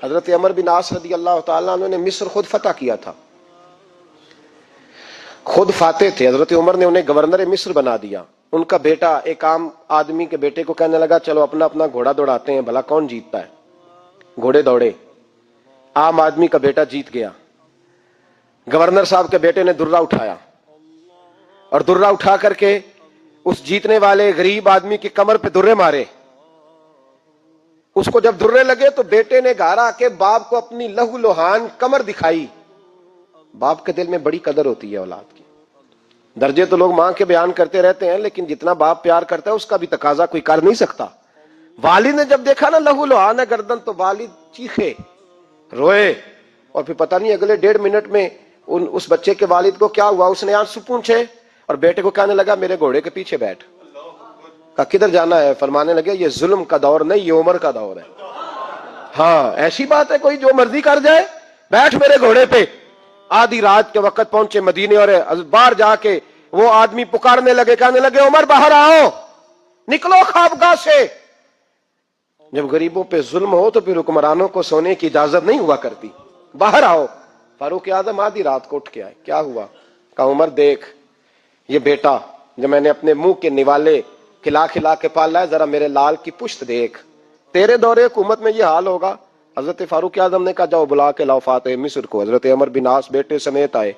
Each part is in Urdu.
حضرت عمر بن عاص رضی اللہ تعالیٰ عنہ نے مصر خود فتح کیا تھا، خود فاتح تھے. حضرت عمر نے انہیں گورنر مصر بنا دیا. ان کا بیٹا ایک عام آدمی کے بیٹے کو کہنے لگا چلو اپنا اپنا گھوڑا دوڑاتے ہیں، بھلا کون جیتتا ہے. گھوڑے دوڑے، عام آدمی کا بیٹا جیت گیا. گورنر صاحب کے بیٹے نے درہ اٹھایا اور درہ اٹھا کر کے اس جیتنے والے غریب آدمی کی کمر پہ درے مارے. اس کو جب درے لگے تو بیٹے نے گھر آ کے باپ کو اپنی لہو لوہان کمر دکھائی. باپ کے دل میں بڑی قدر ہوتی ہے اولاد کی. درجے تو لوگ ماں کے بیان کرتے رہتے ہیں، لیکن جتنا باپ پیار کرتا ہے اس کا بھی تقاضا کوئی کر نہیں سکتا. والد نے جب دیکھا نا لہو لوہان ہے گردن، تو والد چیخے، روئے، اور پھر پتہ نہیں اگلے 1.5 منٹ میں اس بچے کے والد کو کیا ہوا، اس نے آنسو پونچھے اور بیٹے کو کہنے لگا میرے گھوڑے کے پیچھے بیٹھ. کہا کدھر جانا ہے؟ فرمانے لگے یہ ظلم کا دور نہیں، یہ عمر کا دور ہے. ہاں ایسی بات ہے کوئی جو مرضی کر جائے؟ بیٹھ میرے گھوڑے پہ. آدھی رات کے وقت پہنچے مدینے اور باہر جا کے وہ آدمی پکارنے لگے، کہنے لگے عمر باہر آؤ، نکلو خوابگاہ سے. جب غریبوں پہ ظلم ہو تو پھر حکمرانوں کو سونے کی اجازت نہیں ہوا کرتی. باہر آؤ. فاروق اعظم آدھی رات کو اٹھ کے آئے. کیا ہوا؟ کہا عمر دیکھ یہ بیٹا جو میں نے اپنے منہ کے نوالے کھلا کھلا کے پالا ہے، ذرا میرے لال کی پشت دیکھ. تیرے دور حکومت میں یہ حال ہوگا. حضرت فاروق اعظم نے کہا جاؤ بلا کے لاؤ فاتح مصر کو. حضرت عمر بن عاص بیٹے سمیت آئے.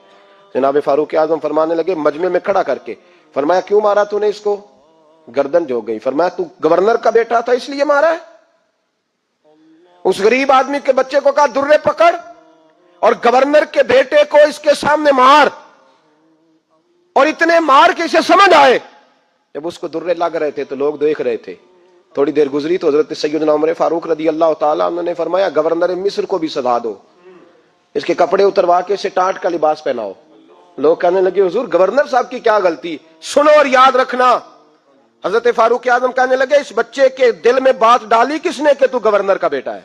جناب فاروق اعظم فرمانے لگے مجمع میں کھڑا کر کے، فرمایا کیوں مارا تو نے اس کو؟ گردن جو گئی. فرمایا تو گورنر کا بیٹا تھا اس لیے مارا ہے؟ اس غریب آدمی کے بچے کو کہا درے پکڑ اور گورنر کے بیٹے کو اس کے سامنے مار، اور اتنے مار کے اسے سمجھ آئے. جب اس کو درے لگ رہے تھے تو لوگ دیکھ رہے تھے. تھوڑی دیر گزری تو حضرت سیدنا عمر فاروق رضی اللہ تعالیٰ عنہ نے فرمایا گورنر مصر کو بھی سزا دو، اس کے کپڑے اتروا کے اسے ٹاٹ کا لباس پہناؤ. لوگ کہنے لگے حضور گورنر صاحب کی کیا غلطی؟ سنو اور یاد رکھنا. حضرت فاروق اعظم کہنے لگے اس بچے کے دل میں بات ڈالی کس نے کہ تو گورنر کا بیٹا ہے؟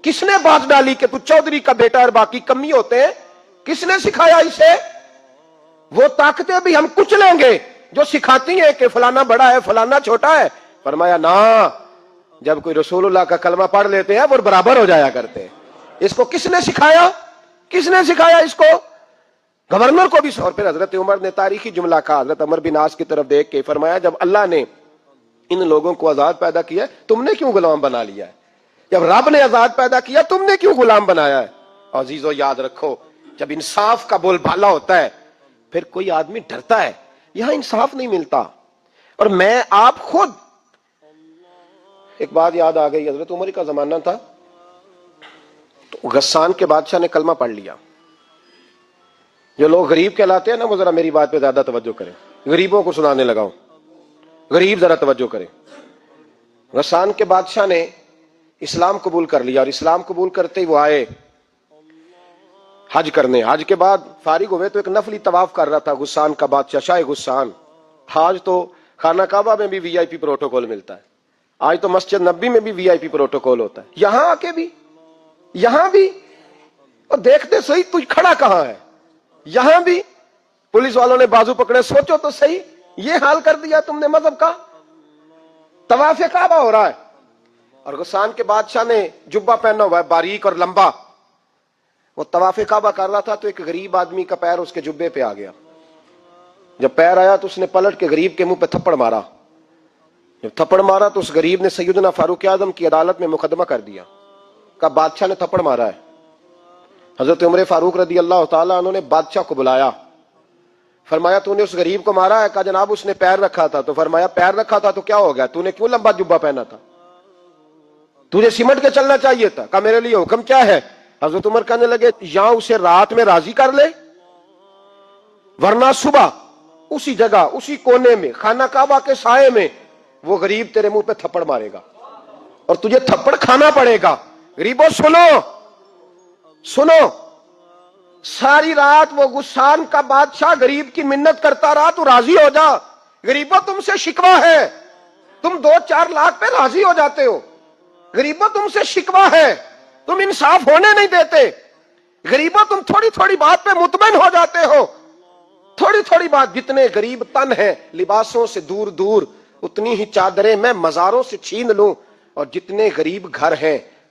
کس نے بات ڈالی کہ تو چودھری کا بیٹا اور باقی کمی ہوتے ہیں؟ کس نے سکھایا اسے؟ وہ طاقتیں بھی ہم کچھ لیں گے جو سکھاتی ہیں کہ فلانا بڑا ہے فلانا چھوٹا ہے. فرمایا نا، جب کوئی رسول اللہ کا کلمہ پڑھ لیتے ہیں وہ برابر ہو جایا کرتے ہیں. اس کو کس نے سکھایا؟ کس نے سکھایا اس کو؟ گورنر کو بھی. اور پھر حضرت عمر نے تاریخی جملہ کہا حضرت عمر بن عاص کی طرف دیکھ کے، فرمایا جب اللہ نے ان لوگوں کو آزاد پیدا کیا ہے تم نے کیوں غلام بنا لیا ہے؟ جب رب نے آزاد پیدا کیا تم نے کیوں غلام بنایا ہے؟ عزیزو یاد رکھو جب انصاف کا بول بالا ہوتا ہے پھر کوئی آدمی ڈرتا ہے. یہاں انصاف نہیں ملتا. اور میں آپ خود ایک بات یاد آ گئی. حضرت عمر کا زمانہ تھا تو غسان کے بادشاہ نے کلمہ پڑھ لیا. جو لوگ غریب کہلاتے ہیں نا وہ ذرا میری بات پہ زیادہ توجہ کریں. غریبوں کو سنانے لگاؤں، غریب ذرا توجہ کریں. غسان کے بادشاہ نے اسلام قبول کر لیا اور اسلام قبول کرتے ہی وہ آئے حج کرنے. حج کے بعد فارغ ہوئے تو ایک نفلی طواف کر رہا تھا غسان کا بادشاہ شاہ غسان. آج تو خانہ کعبہ میں بھی وی آئی پی پروٹوکول ملتا ہے، آج تو مسجد نبی میں بھی وی آئی پی پروٹوکول ہوتا ہے، یہاں آ کے بھی، یہاں بھی. اور دیکھتے صحیح تو کھڑا کہاں ہے؟ یہاں بھی پولیس والوں نے بازو پکڑے. سوچو تو صحیح، یہ حال کر دیا تم نے مذہب کا. طواف کعبہ ہو رہا ہے اور غسان کے بادشاہ نے جبہ پہنا ہوا ہے باریک اور لمبا. وہ طواف کعبہ کر رہا تھا تو ایک غریب آدمی کا پیر اس کے جبے پہ آ گیا. جب پیر آیا تو اس نے پلٹ کے غریب کے منہ پہ تھپڑ مارا. جب تھپڑ مارا تو اس غریب نے سیدنا فاروق اعظم کی عدالت میں مقدمہ کر دیا. کہا بادشاہ نے تھپڑ مارا ہے. حضرت عمر فاروق رضی اللہ تعالیٰ عنہ نے بادشاہ کو بلایا. فرمایا تو نے اس غریب کو مارا ہے؟ کہا جناب اس نے پیر رکھا تھا. تو فرمایا پیر رکھا تھا تو کیا ہو گیا؟ تو نے کیوں لمبا جبہ پہنا تھا؟ تجھے سمٹ کے چلنا چاہیے تھا. کہا میرے لیے حکم کیا ہے؟ حضرت عمر کہنے لگے یہاں اسے رات میں راضی کر لے، ورنہ صبح اسی جگہ اسی کونے میں خانہ کعبہ کے سائے میں وہ غریب تیرے منہ پہ تھپڑ مارے گا اور تجھے تھپڑ کھانا پڑے گا. غریبوں سنو سنو، ساری رات وہ غسان کا بادشاہ غریب کی منت کرتا رہا تو راضی ہو جا. غریبوں تم سے شکوہ ہے، تم 2-4 لاکھ پہ راضی ہو جاتے ہو. غریبوں تم سے شکوہ ہے، تم انصاف ہونے نہیں دیتے. غریبوں تم تھوڑی تھوڑی بات پہ مطمئن ہو جاتے ہو. تھوڑی تھوڑی بات، جتنے غریب تن ہیں لباسوں سے دور دور اتنی ہی چادریں میں مزاروں سے چھین لوں، اور جتنے غریب گھر ہیں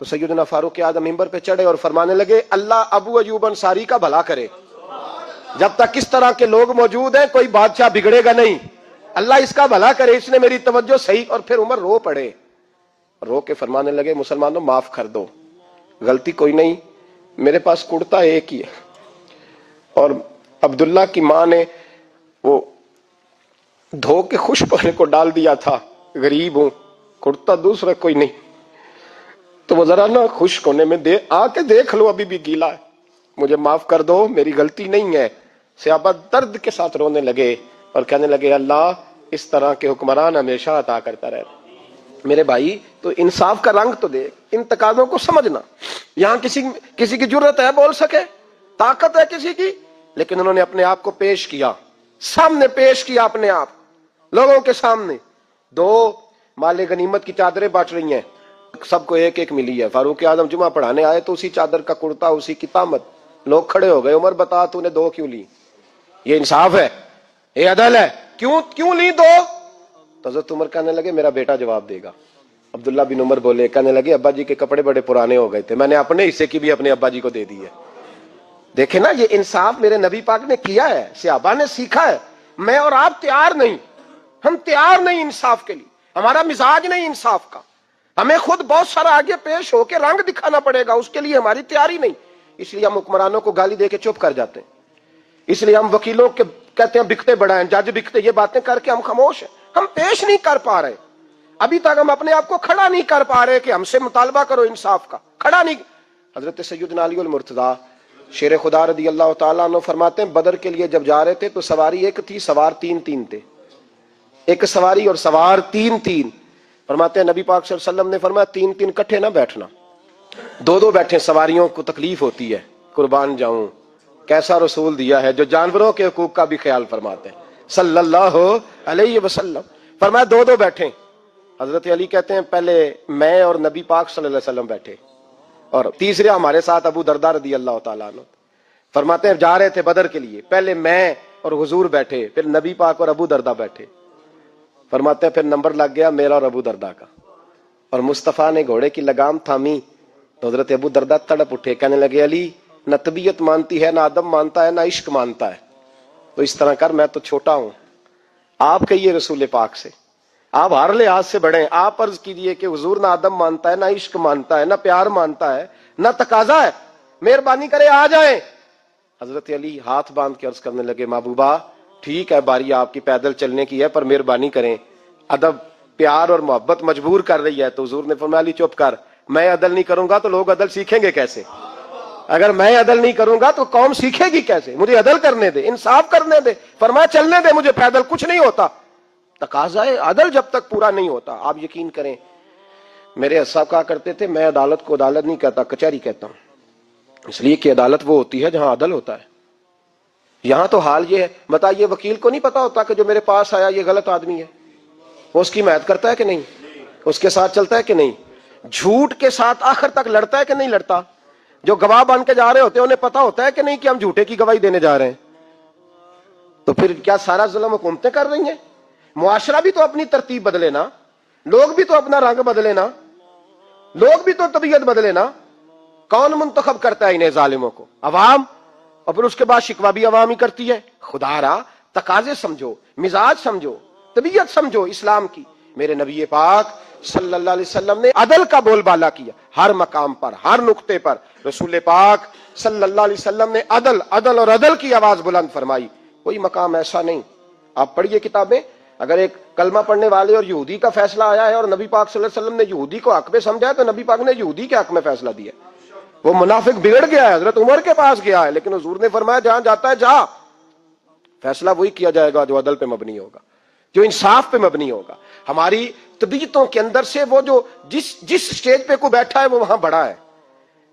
تو سیدنا فاروق اعظم منبر پہ چڑھے اور فرمانے لگے اللہ ابو ایوب انصاری کا بھلا کرے، جب تک اس طرح کے لوگ موجود ہیں کوئی بادشاہ بگڑے گا نہیں، اللہ اس کا بھلا کرے، اس نے میری توجہ صحیح۔ اور پھر عمر رو پڑے، رو کے فرمانے لگے مسلمانوں معاف کر دو، غلطی کوئی نہیں، میرے پاس کرتا ایک ہی ہے، اور عبداللہ کی ماں نے وہ دھو کے خشک ہونے کو ڈال دیا تھا، غریب ہوں، کرتا دوسرا کوئی نہیں، تو وہ ذرا نا خشک ہونے میں آ کے دیکھ لو ابھی بھی گیلا ہے، مجھے معاف کر دو، میری غلطی نہیں ہے۔ صحابہ درد کے ساتھ رونے لگے اور کہنے لگے اللہ اس طرح کے حکمران ہمیشہ عطا کرتا رہے۔ میرے بھائی تو انصاف کا رنگ تو دیکھ، ان تقاضوں کو سمجھنا۔ یہاں کسی کی جرت ہے بول سکے، طاقت ہے کسی کی، لیکن انہوں نے اپنے آپ کو پیش کیا، سامنے پیش کیا اپنے آپ لوگوں کے سامنے۔ دو مال غنیمت کی چادریں بانٹ رہی ہیں، سب کو ایک ایک ملی ہے۔ فاروق اعظم جمعہ پڑھانے آئے تو اسی چادر کا کرتا، اسی کی تامت، لوگ کھڑے ہو گئے، عمر بتا تو نے دو کیوں لی؟ یہ انصاف ہے؟ یہ عدل ہے؟ کیوں لی دو؟ تو حضرت عمر کہنے لگے میرا بیٹا جواب دے گا۔ عبداللہ بن عمر بولے، کہنے لگے ابا جی کے کپڑے بڑے پرانے ہو گئے تھے، میں نے اپنے حصے کی بھی اپنے ابا جی کو دے دی ہے۔ دیکھیں نا یہ انصاف میرے نبی پاک نے کیا ہے، صحابہ نے سیکھا ہے۔ میں اور آپ تیار نہیں، ہم تیار نہیں انصاف کے لیے، ہمارا مزاج نہیں انصاف کا، ہمیں خود بہت سارا آگے پیش ہو کے رنگ دکھانا پڑے گا، اس کے لیے ہماری تیاری نہیں۔ اس لیے ہم حکمرانوں کو گالی دے کے چپ کر جاتے ہیں، اس لیے ہم وکیلوں کے کہتے ہیں بکتے بڑا ہیں، جج بکتے، یہ باتیں کر کے ہم خاموش ہیں، ہم پیش نہیں کر پا رہے، ابھی تک ہم اپنے آپ کو کھڑا نہیں کر پا رہے کہ ہم سے مطالبہ کرو انصاف کا، کھڑا نہیں۔ حضرت سیدنا علی المرتضیٰ شیر خدا رضی اللہ تعالیٰ عنہ فرماتے ہیں بدر کے لیے جب جا رہے تھے تو سواری ایک تھی، سوار تین تھے، ایک سواری اور سوار تین۔ فرماتے ہیں نبی پاک صلی اللہ علیہ وسلم نے فرمایا تین کٹھے نہ بیٹھنا، دو بیٹھے، سواریوں کو تکلیف ہوتی ہے، قربان جاؤں کیسا رسول دیا ہے جو جانوروں کے حقوق کا بھی خیال فرماتے ہیں صلی اللہ علیہ وسلم۔ فرمایا دو بیٹھے۔ حضرت علی کہتے ہیں پہلے میں اور نبی پاک صلی اللہ علیہ وسلم بیٹھے، اور تیسرے ہمارے ساتھ ابو درداء رضی اللہ تعالیٰ عنہ۔ فرماتے ہیں جا رہے تھے بدر کے لیے، پہلے میں اور حضور بیٹھے، پھر نبی پاک اور ابو درداء بیٹھے۔ فرماتے ہیں پھر نمبر لگ گیا میرا اور ابو درداء کا، اور مصطفیٰ نے گھوڑے کی لگام تھامی تو حضرت ابو درداء تڑپ اٹھے، کہنے لگے علی نہ طبیعت مانتی ہے، نہ ادب مانتا ہے، نہ عشق مانتا ہے، تو اس طرح کر، میں تو چھوٹا ہوں، آپ کہیے رسول پاک سے، آپ ہر لحاظ سے بڑے ہیں، آپ عرض کیجئے کہ حضور نہ ادب مانتا ہے، نہ عشق مانتا ہے، نہ پیار مانتا ہے، نہ تقاضا ہے، مہربانی کرے آ جائیں۔ حضرت علی ہاتھ باندھ کے عرض کرنے لگے محبوبہ ٹھیک ہے باری آپ کی پیدل چلنے کی ہے، پر مہربانی کریں، ادب پیار اور محبت مجبور کر رہی ہے۔ تو حضور نے فرمایا علی چپ کر، میں عدل نہیں کروں گا تو لوگ عدل سیکھیں گے کیسے؟ اگر میں عدل نہیں کروں گا تو قوم سیکھے گی کیسے؟ مجھے عدل کرنے دے، انصاف کرنے دے۔ فرمایا چلنے دے مجھے پیدل، کچھ نہیں ہوتا، تقاضا ہے عدل جب تک پورا نہیں ہوتا۔ آپ یقین کریں میرے اسا کہا کرتے تھے میں عدالت کو عدالت نہیں کہتا، کچہری کہتا ہوں، اس لیے کہ عدالت وہ ہوتی ہے جہاں عدل ہوتا ہے۔ یہاں تو حال یہ ہے، بتائیے وکیل کو نہیں پتا ہوتا کہ جو میرے پاس آیا یہ غلط آدمی ہے، وہ اس کی حمایت کرتا ہے کہ نہیں، اس کے ساتھ چلتا ہے کہ نہیں، جھوٹ کے ساتھ آخر تک لڑتا ہے کہ نہیں لڑتا؟ جو گواہ بن کے جا رہے ہوتے ہیں انہیں پتا ہوتا ہے کہ نہیں کہ ہم جھوٹے کی گواہی دینے جا رہے ہیں؟ تو پھر کیا سارا ظلم حکومتیں کر رہی ہیں؟ معاشرہ بھی تو اپنی ترتیب بدلے نا، لوگ بھی تو اپنا رنگ بدلے نا، لوگ بھی تو طبیعت بدلے نا۔ کون منتخب کرتا ہے انہیں ظالموں کو؟ عوام، اور پھر اس کے بعد شکوہ بھی عوام ہی کرتی ہے۔ خدا را تقاضے سمجھو، مزاج سمجھو، طبیعت سمجھو اسلام کی۔ میرے نبی پاک صلی اللہ علیہ وسلم نے عدل کا بول بالا کیا، ہر مقام پر، ہر نقطے پر رسول پاک صلی اللہ علیہ وسلم نے عدل عدل اور عدل کی آواز بلند فرمائی۔ کوئی مقام ایسا نہیں، آپ پڑھیے کتابیں، اگر ایک کلمہ پڑھنے والے اور یہودی کا فیصلہ آیا ہے اور نبی پاک صلی اللہ علیہ وسلم نے یہودی کو حق میں سمجھا ہے تو نبی پاک نے یہودی کے حق میں فیصلہ دیا۔ وہ منافق بگڑ گیا ہے، حضرت عمر کے پاس گیا ہے، لیکن حضور نے فرمایا جہاں جاتا ہے جا، فیصلہ وہی کیا جائے گا جو عدل پہ مبنی ہوگا، جو انصاف پہ مبنی ہوگا۔ ہماری طبیعتوں کے اندر سے وہ جو جس سٹیج پہ کوئی بیٹھا ہے وہ وہاں بڑا ہے،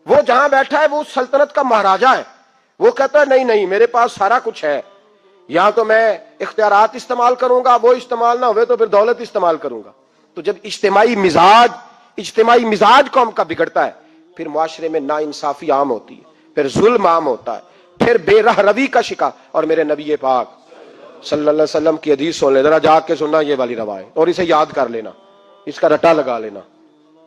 وہ جہاں بیٹھا ہے وہ سلطنت کا مہاراجا ہے، وہ کہتا ہے نہیں نہیں میرے پاس سارا کچھ ہے، یہاں تو میں اختیارات استعمال کروں گا، وہ استعمال نہ ہوئے تو پھر دولت استعمال کروں گا۔ تو جب اجتماعی مزاج قوم کا بگڑتا ہے پھر معاشرے میں ناانصافی عام ہوتی ہے، پھر ظلم عام ہوتا ہے، پھر بے رہ روی کا شکار۔ اور میرے نبی پاک صلی اللہ علیہ وسلم کی حدیث سن لے، ذرا جاگ کے سننا یہ والی روایت، اور اسے یاد کر لینا، اس کا رٹا لگا لینا۔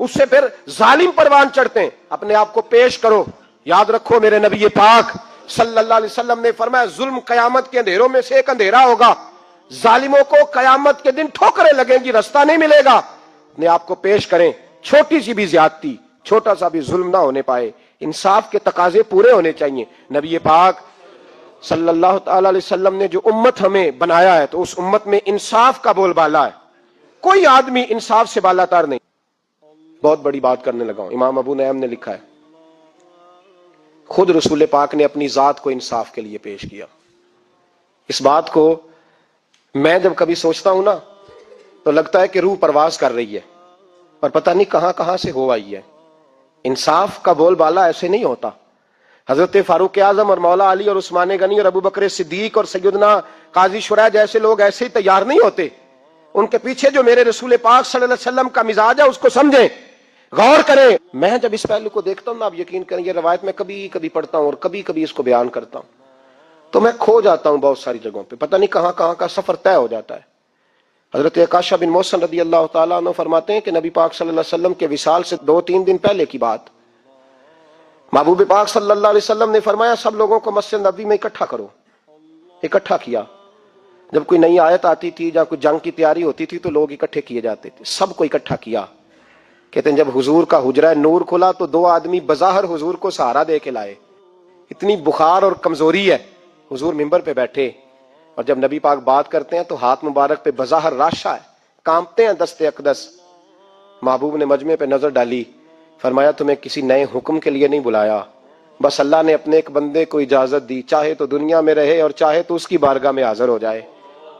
اس سے پھر ظالم پروان چڑھتے ہیں. اپنے آپ کو پیش کرو. یاد رکھو میرے نبی پاک صلی اللہ علیہ وسلم نے فرمایا ظلم قیامت کے اندھیروں میں سے ایک اندھیرا ہوگا. ظالموں کو قیامت کے دن ٹھوکریں لگیں گی, رستہ نہیں ملے گا. اپنے آپ کو پیش کریں. چھوٹی سی بھی زیادتی, چھوٹا سا بھی ظلم نہ ہونے پائے. انصاف کے تقاضے پورے ہونے چاہیے. نبی پاک صلی اللہ تعالی علیہ وسلم نے جو امت ہمیں بنایا ہے تو اس امت میں انصاف کا بول بالا ہے. کوئی آدمی انصاف سے بالا تر نہیں. بہت بڑی بات کرنے لگا ہوں. امام ابو نعیم نے لکھا ہے خود رسول پاک نے اپنی ذات کو انصاف کے لیے پیش کیا. اس بات کو میں جب کبھی سوچتا ہوں نا تو لگتا ہے کہ روح پرواز کر رہی ہے اور پتہ نہیں کہاں کہاں سے ہو آئی ہے. انصاف کا بول بالا ایسے نہیں ہوتا. حضرت فاروق اعظم اور مولا علی اور عثمان غنی اور ابو بکر صدیق اور سیدنا قاضی شرح جیسے لوگ ایسے ہی تیار نہیں ہوتے. ان کے پیچھے جو میرے رسول پاک صلی اللہ علیہ وسلم کا مزاج ہے اس کو سمجھیں, غور کریں. میں جب اس پہلو کو دیکھتا ہوں نا, آپ یقین کریں یہ روایت میں کبھی کبھی پڑھتا ہوں اور کبھی کبھی اس کو بیان کرتا ہوں تو میں کھو جاتا ہوں بہت ساری جگہوں پہ. پتہ نہیں کہاں کہاں کا سفر طے ہو جاتا ہے. حضرت عکاشہ بن محصن رضی اللہ تعالیٰ عنہ فرماتے ہیں کہ نبی پاک صلی اللہ علیہ وسلم کے وصال سے 2-3 دن پہلے کی بات, محبوب پاک صلی اللہ علیہ وسلم نے فرمایا سب لوگوں کو مسجد نبوی میں اکٹھا کرو. اکٹھا کیا. جب کوئی نئی آیت آتی تھی یا کوئی جنگ کی تیاری ہوتی تھی تو لوگ اکٹھے کیے جاتے تھے. سب کو اکٹھا کیا. کہتے ہیں جب حضور کا حجرہ نور کھلا تو 2 آدمی بظاہر حضور کو سہارا دے کے لائے. اتنی بخار اور کمزوری ہے. حضور منبر پہ بیٹھے اور جب نبی پاک بات کرتے ہیں تو ہاتھ مبارک پہ بظاہر راشا ہے, کانپتے ہیں دستے اقدس. محبوب نے مجمع پہ نظر ڈالی, فرمایا تمہیں کسی نئے حکم کے لیے نہیں بلایا, بس اللہ نے اپنے ایک بندے کو اجازت دی, چاہے تو دنیا میں رہے اور چاہے تو اس کی بارگاہ میں حاضر ہو جائے.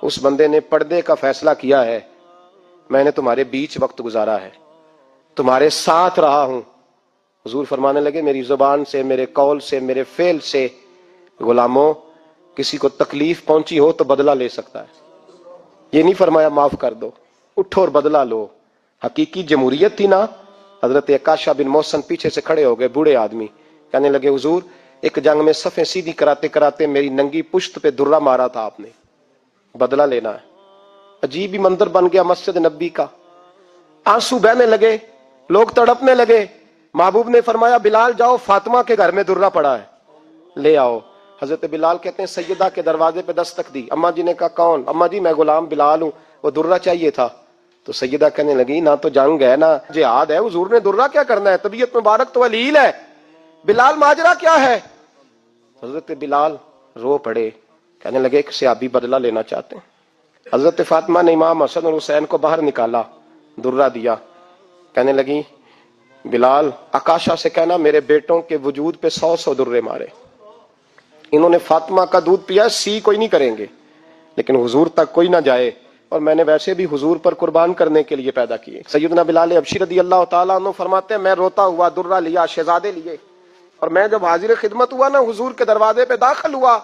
اس بندے نے پردے کا فیصلہ کیا ہے. میں نے تمہارے بیچ وقت گزارا ہے, تمہارے ساتھ رہا ہوں. حضور فرمانے لگے میری زبان سے, میرے قول سے, میرے فعل سے غلاموں کسی کو تکلیف پہنچی ہو تو بدلہ لے سکتا ہے. یہ نہیں فرمایا معاف کر دو, اٹھو اور بدلہ لو. حقیقی جمہوریت تھی نا. حضرت عکاشہ بن محصن پیچھے سے کھڑے ہو گئے, بوڑھے آدمی, کہنے لگے حضور ایک جنگ میں صفیں سیدھی کراتے کراتے میری ننگی پشت پہ درہ مارا تھا آپ نے, بدلہ لینا ہے. عجیب ہی منظر بن گیا مسجد نبی کا. آنسو بہنے لگے, لوگ تڑپنے لگے. محبوب نے فرمایا بلال جاؤ, فاطمہ کے گھر میں درہ پڑا ہے, لے آؤ. حضرت بلال کہتے ہیں سیدہ کے دروازے پہ دستک دی. اماں جی نے کہا کون؟ اماں جی میں غلام بلال ہوں, وہ درہ چاہیے تھا. تو سیدہ کہنے لگی نہ تو جنگ ہے نہ جہاد ہے, حضور نے درہ کیا کرنا ہے, طبیعت مبارک تو علیل ہے. بلال ماجرا کیا ہے؟ حضرت بلال رو پڑے, کہنے لگے ایک صحابی بدلہ لینا چاہتے ہیں. حضرت فاطمہ نے امام حسن اور حسین کو باہر نکالا, درہ دیا. کہنے لگی بلال عکاشہ سے کہنا میرے بیٹوں کے وجود پہ 100 درے مارے. انہوں نے فاطمہ کا دودھ پیا, سی کوئی نہیں کریں گے لیکن حضور تک کوئی نہ جائے, اور میں نے ویسے بھی حضور پر قربان کرنے کے لیے پیدا کیے. سیدنا بلال حبشی رضی اللہ تعالیٰ عنہ فرماتے ہیں میں روتا ہوا درہ لیا, شہزادے لیے, اور میں جب حاضر خدمت ہوا نا حضور کے دروازے پہ داخل ہوا,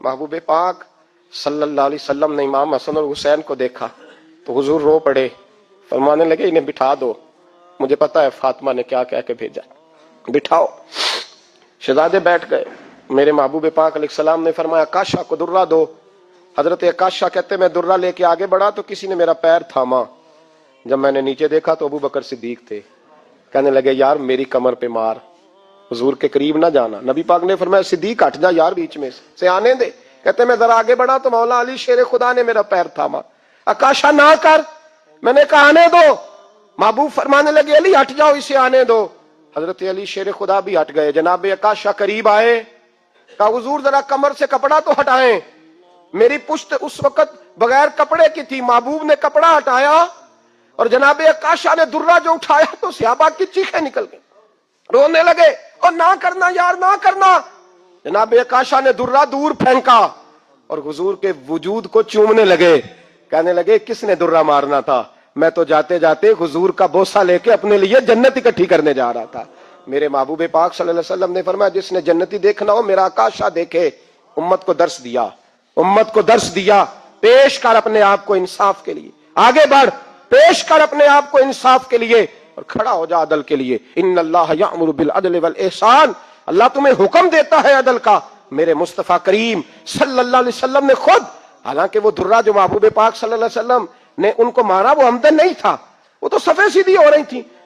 محبوب پاک صلی اللہ علیہ وسلم نے امام حسن اور حسین کو دیکھا تو حضور رو پڑے, فرمانے لگے انہیں بٹھا دو, مجھے پتا ہے فاطمہ نے کیا کہہ کے بھیجا, بٹھاؤ. شہزادے بیٹھ گئے. میرے محبوب پاک علیہ السلام نے فرمایا عکاشہ کو درہ دو. حضرت عکاشہ کہتے میں درہ لے کے آگے بڑھا تو کسی نے میرا پیر تھاما. جب میں نے نیچے دیکھا تو ابو بکر صدیق تھے. کہنے لگے یار میری کمر پہ مار, حضور کے قریب نہ جانا. نبی پاک نے فرمایا صدیق ہٹ جا یار, بیچ میں سے آنے دے. کہتے میں ذرا آگے بڑھا تو مولا علی شیر خدا نے میرا پیر تھاما. عکاشہ نہ کر, میں نے کہا آنے دو. محبوب فرمانے لگے علی ہٹ جاؤ, اسے آنے دو. حضرت علی شیر خدا بھی ہٹ گئے. جناب عکاشہ قریب آئے, کہا حضور ذرا کمر سے کپڑا تو ہٹائیں, میری پشت اس وقت بغیر کپڑے کی تھی. محبوب نے کپڑا ہٹایا اور جناب عکاشہ نے درہ جو اٹھایا تو صحابہ کی چیخیں نکل گئی, رونے لگے اور نہ کرنا یار نہ کرنا. جناب عکاشہ نے درہ دور پھینکا اور حضور کے وجود کو چومنے لگے. کہنے لگے کس نے درہ مارنا تھا, میں تو جاتے جاتے حضور کا بوسہ لے کے اپنے لیے جنت اکٹھی کرنے جا رہا تھا. میرے محبوب پاک صلی اللہ علیہ وسلم نے فرمایا جس نے جنتی دیکھنا ہو میرا عکاشہ دیکھے. امت کو درس دیا, امت کو درس دیا. پیش کر اپنے آپ کو انصاف کے لیے, آگے بڑھ, پیش کر اپنے آپ کو انصاف کے لیے اور کھڑا ہو جا عدل کے لیے. ان اللہ یأمر بالعدل والاحسان, اللہ تمہیں حکم دیتا ہے عدل کا. میرے مصطفیٰ کریم صلی اللہ علیہ وسلم نے خود, حالانکہ وہ درہ جو محبوب پاک صلی اللہ علیہ وسلم نے ان کو مارا وہ عمدن نہیں تھا, وہ تو صفیں سیدھی ہو رہی تھی,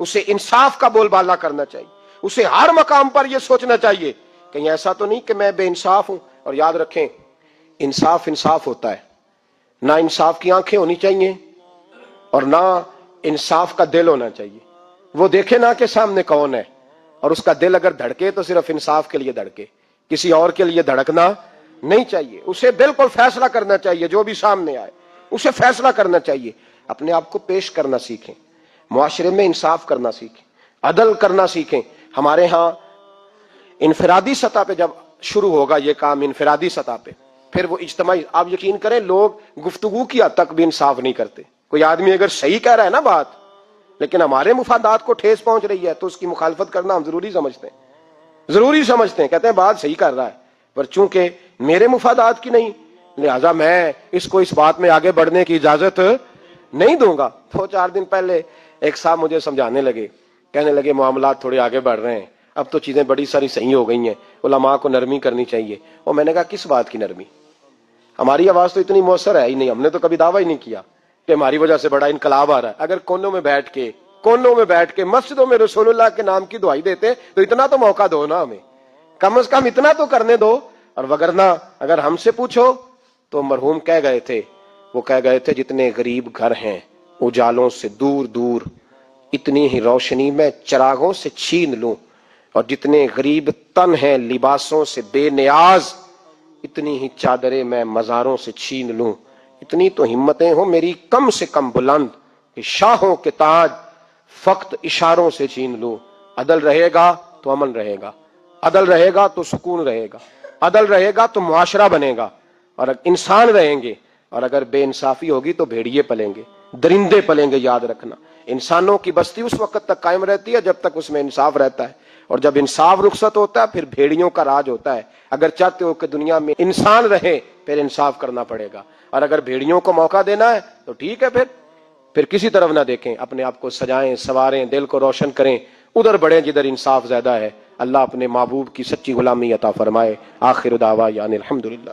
اسے انصاف کا بول بالا کرنا چاہیے، اسے ہر مقام پر یہ سوچنا چاہیے کہیں ایسا تو نہیں کہ میں بے انصاف ہوں۔ اور یاد رکھیں، انصاف انصاف ہوتا ہے، نہ انصاف کی آنکھیں ہونی چاہیے اور نہ انصاف کا دل ہونا چاہیے۔ وہ دیکھے نہ کہ سامنے کون ہے، اور اس کا دل اگر دھڑکے تو صرف انصاف کے لیے دھڑکے، کسی اور کے لیے دھڑکنا نہیں چاہیے۔ اسے بالکل فیصلہ کرنا چاہیے، جو بھی سامنے آئے اسے فیصلہ کرنا چاہیے۔ اپنے آپ کو پیش کرنا سیکھیں، معاشرے میں انصاف کرنا سیکھیں، عدل کرنا سیکھیں۔ ہمارے ہاں انفرادی سطح پہ جب شروع ہوگا یہ کام، انفرادی سطح پہ، پھر وہ اجتماعی، آپ یقین کریں لوگ گفتگو کی حد تک بھی انصاف نہیں کرتے۔ کوئی آدمی اگر صحیح کہہ رہا ہے نا بات، لیکن ہمارے مفادات کو ٹھیس پہنچ رہی ہے، تو اس کی مخالفت کرنا ہم ضروری سمجھتے ہیں، کہتے ہیں بات صحیح کر رہا ہے، پر چونکہ میرے مفادات کی نہیں، لہذا میں اس کو اس بات میں آگے بڑھنے کی اجازت نہیں دوں گا۔ 2-4 دن پہلے ایک صاحب مجھے سمجھانے لگے، کہنے لگے معاملات تھوڑے آگے بڑھ رہے ہیں، اب تو چیزیں بڑی ساری صحیح ہو گئی ہیں، علماء کو نرمی کرنی چاہیے۔ اور میں نے کہا کس بات کی نرمی؟ ہماری آواز تو اتنی مؤثر ہے ہی نہیں، ہم نے تو کبھی دعویٰ ہی نہیں کیا کہ ہماری وجہ سے بڑا انقلاب آ رہا ہے۔ اگر کونوں میں بیٹھ کے مسجدوں میں رسول اللہ کے نام کی دعائی دیتے تو اتنا تو موقع دو نا ہمیں، کم از کم اتنا تو کرنے دو۔ اور وگرنہ اگر ہم سے پوچھو تو مرحوم کہہ گئے تھے جتنے غریب گھر ہیں اجالوں سے دور دور، اتنی ہی روشنی میں چراغوں سے چھین لوں، اور جتنے غریب تن ہیں لباسوں سے بے نیاز، اتنی ہی چادریں میں مزاروں سے چھین لوں۔ اتنی تو ہمتیں ہوں میری کم سے کم بلند کہ شاہوں کے تاج فقط اشاروں سے چھین لوں۔ عدل رہے گا تو امن رہے گا، عدل رہے گا تو سکون رہے گا، عدل رہے گا تو معاشرہ بنے گا، اور انسان رہیں گے۔ اور اگر بے انصافی ہوگی تو بھیڑیے پلیں گے، درندے پلیں گے۔ یاد رکھنا، انسانوں کی بستی اس وقت تک قائم رہتی ہے جب تک اس میں انصاف رہتا ہے، اور جب انصاف رخصت ہوتا ہے پھر بھیڑیوں کا راج ہوتا ہے۔ اگر چاہتے ہو کہ دنیا میں انسان رہے پھر انصاف کرنا پڑے گا، اور اگر بھیڑیوں کو موقع دینا ہے تو ٹھیک ہے، پھر کسی طرف نہ دیکھیں، اپنے آپ کو سجائیں، سواریں، دل کو روشن کریں، ادھر بڑھیں جدھر انصاف زیادہ ہے۔ اللہ اپنے محبوب کی سچی غلامی عطا فرمائے۔ آخر دعوانا الحمدللہ۔